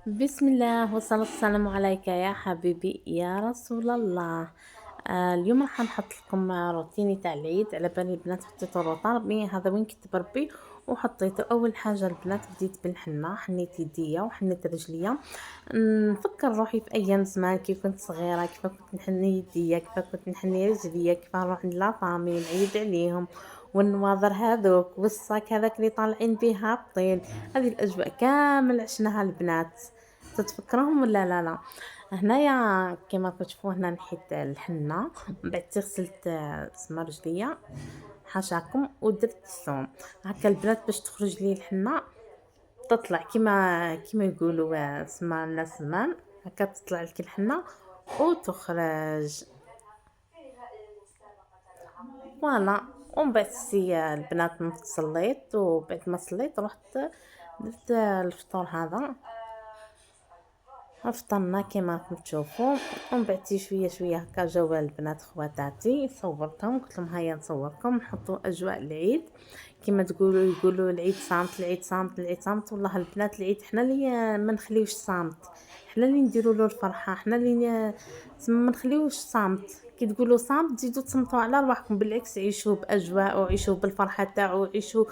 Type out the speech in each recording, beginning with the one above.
بسم الله والصلاة والسلام عليك يا حبيبي يا رسول الله. اليوم راح نحط لكم روتيني تاع العيد. على بالي البنات حطيتو روطارمي هذا وين كنت بربي وحطيته. اول حاجه البنات بديت بالحنه، حنيت يديا وحنيت رجليا. نفكر روحي في ايام زمان كيف كنت صغيره، كيف كنت نحني يديا، كيف كنت نحني رجليا، كيف نروح عند لاطامي نعيد عليهم، والنواظر هذوك والصاك هذاك اللي طالعين بيه هابطين. هذه الاجواء كامل عشناها البنات. تتفكرهم ولا لا؟ هنايا كما كتشوفوا هنا نحيت الحنه، من بعد غسلت سما رجليا حاشاكم ودرت الثوم. هكا البنات باش تخرج لي الحنه تطلع كما يقولوا سما الناس زمان، هكا تطلع لك الحنه وتخرج. فوالا. ومن بعد سي البنات صليت، وبعد ما صليت رحت درت الفطور هذا. فطرنا كيما راكم تشوفوا، ومن بعد شويه شويه هكا جاو البنات خواتاتي صورتهم، قلت لهم هيا نصوركم نحطوا اجواء العيد. كيما يقولوا العيد صامت، العيد صامت، العيد صامت. والله البنات العيد حنا اللي ما نخليوش صامت، حنا اللي نديروا له الفرحه، حنا اللي ما نخليوش صامت. كي تقولوا صامت تزيدوا تصمتوا على رواحكم، بالعكس عيشوا باجواء وعيشوا بالفرحه تاعو وعيشوا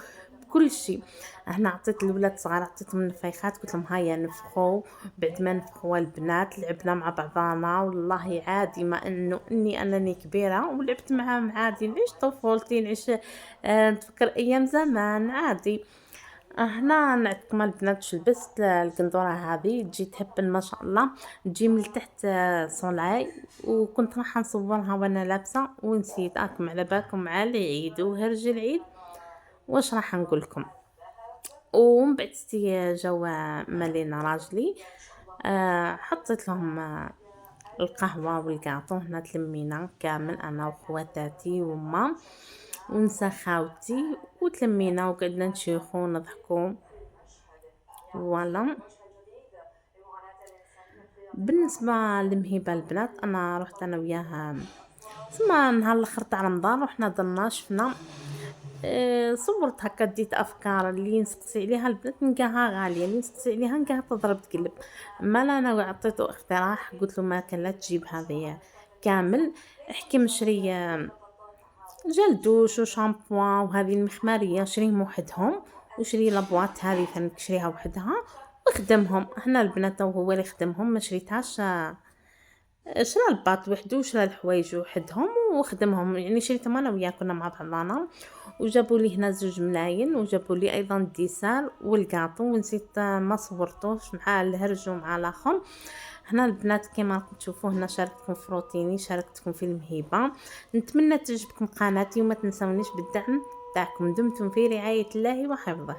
بكل شيء. هنا عطيت الولاد الصغار عطيتهم النفيخات، قلت لهم هيا نفخوا. بعد ما نفخوا البنات لعبنا مع بعضانا، والله عادي ما انني كبيره ولعبت معاهم عادي، نعيش طفولتي، نعيش نتفكر ايام زمان عادي. هنا نعطيكم البنات واش لبست. القندوره هذه تجي تهبل ما شاء الله، تجي من تحت صنعاي، وكنت راح نصورها وانا لابسه ونسيت. اكم على بالكم مع العيد وهرج العيد واش راح نقول لكم. ومن بعد جاو مالينا راجلي، حطيت لهم القهوة والكاطو. هنا تلمينا كامل انا وخواتاتي وما ونسا خاوتي، وتلمينا وقعدنا نشيخو ونضحكو. فوالا. بالنسبة لمهبة البنات انا رحت انا وياها ثم نهار الاخر تاع رمضان، رحنا درنا شفنا. صورت هكا ديت افكار اللي نسقسي عليها البنات نلقاها غاليه، اللي نسقسي عليها نلقاها تضرب تقلب. ما لا انا عطيته اقتراح، قلت له ما كان لا تجيب هذه كامل، احكي مشري جل دوش وشامبوان وهذه المخماريه شريهم وحدهم، وشري لابواط هذه كانت شريها وحدها وخدمهم. هنا البنات وهو اللي خدمهم، ما شريتهاش. شرا الباط وحده وشرا الحوايج وحدهم وخدمهم، يعني شريتهم انا وياه كنا مع بعضنا. وجابوا لي هنا زوج ملاين، وجابوا لي ايضا الديسار والكاطو، ونسيت ما صورتوش مع الهرج ومع الاخر. هنا البنات كما راكم تشوفوا هنا شاركتكم في روتيني، شاركتكم في المهبه. نتمنى تعجبكم قناتي، وما تنسونيش بالدعم تاعكم. دمتم في رعايه الله وحفظه.